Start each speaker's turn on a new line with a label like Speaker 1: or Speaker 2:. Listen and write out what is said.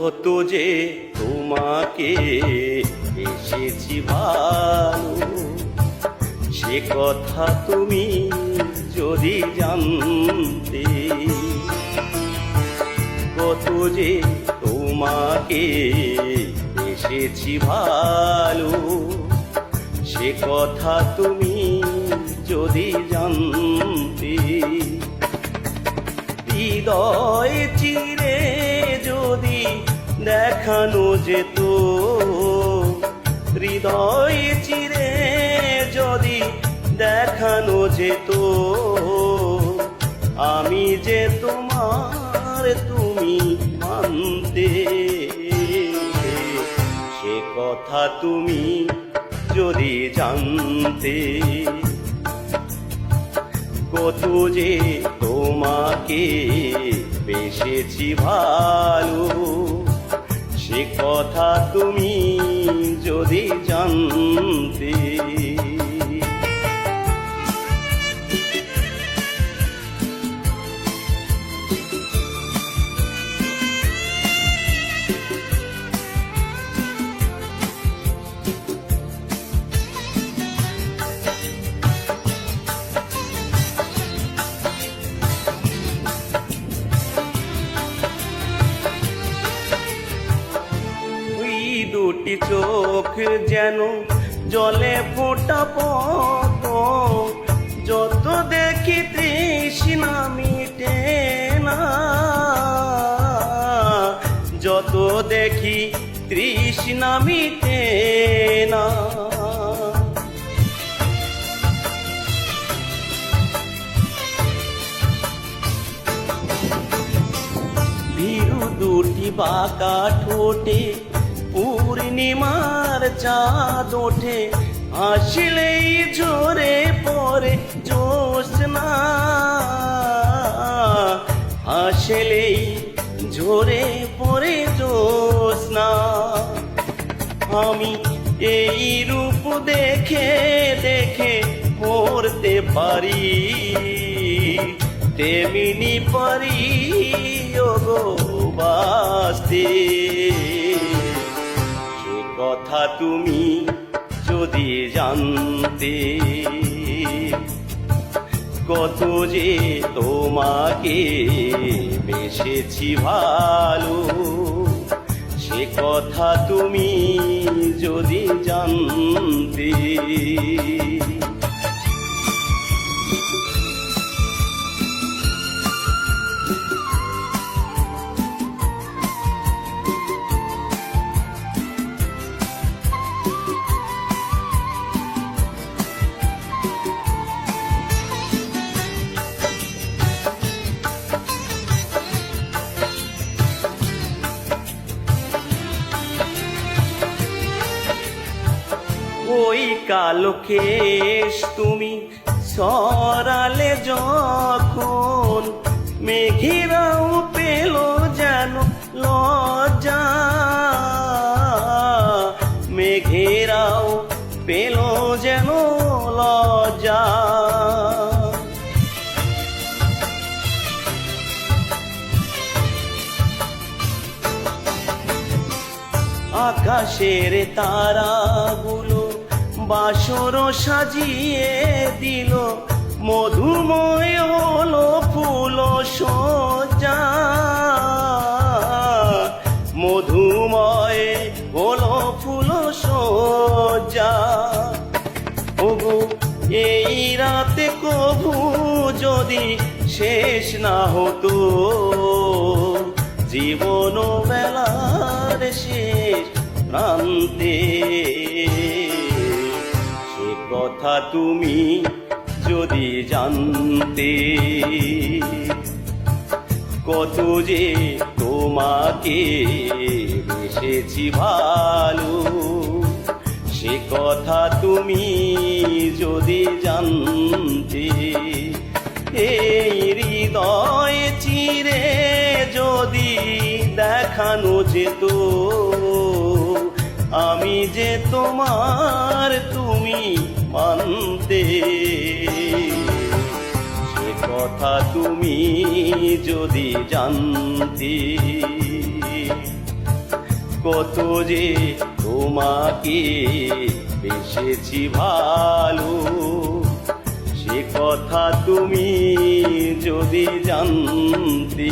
Speaker 1: কত যে তোমাকে এসেছি ভালো, সে কথা তুমি যদি জানতে। কত যে তোমাকে এসেছি ভালো, সে কথা তুমি যদি জানতে। হৃদয় চিরে যদি দেখানো যেত, হৃদয় চিরে যদি দেখানো যেত, আমি যে তোমার তুমি মানতে। সে কথা তুমি যদি জানতে। কত যে তোমাকে বেসেছি ভালো, সে কথা তুমি যদি জানতে। দুটি চোখ যেন জলে ফোঁটা পদ্ম, যত দেখি তৃষ্ণা মিটে না, যত দেখি তৃষ্ণা মিটে না। ভীরু দুটি বাঁকা ঠোঁটে পূর্ণিমার চাঁদ ওঠে, আসলেই ঝরে পড়ে জ্যোৎস্না, আসলেই ঝরে পড়ে জ্যোৎস্না। আমি এই রূপ দেখে দেখে মরতে পারি, তেমনি পারি ওগো বাঁচতে। কথা তুমি যদি জানতে। কত যে তোমাকে বেসেছি ভালো, সে কথা তুমি যদি জানতে। ওই কালো কেশ তুমি সরালে যখন, মেঘেরাও পেল যেন লজ্জা, মেঘেরাও পেল যেন লজ্জা। আকাশের তারাগুলো বাসর সাজিয়ে দিল, মধুময় হলো ফুল সজ্জা, মধুময় হলো ফুল সজ্জা। ওগো এই রাতে কভু যদি শেষ না হতো, জীবন বেলার শেষ প্রান্তে। সে কথা তুমি যদি জানতে। কত যে তোমাকে বেসেছি ভালো, সে কথা তুমি যদি জানতে। এই হৃদয় চিরে যদি দেখানো যেত, আমি যে তোমার তুমি মানতে। সে কথা তুমি যদি জানতে। কত যে তোমাকে বেসেছি ভালো, সে কথা তুমি যদি জানতে।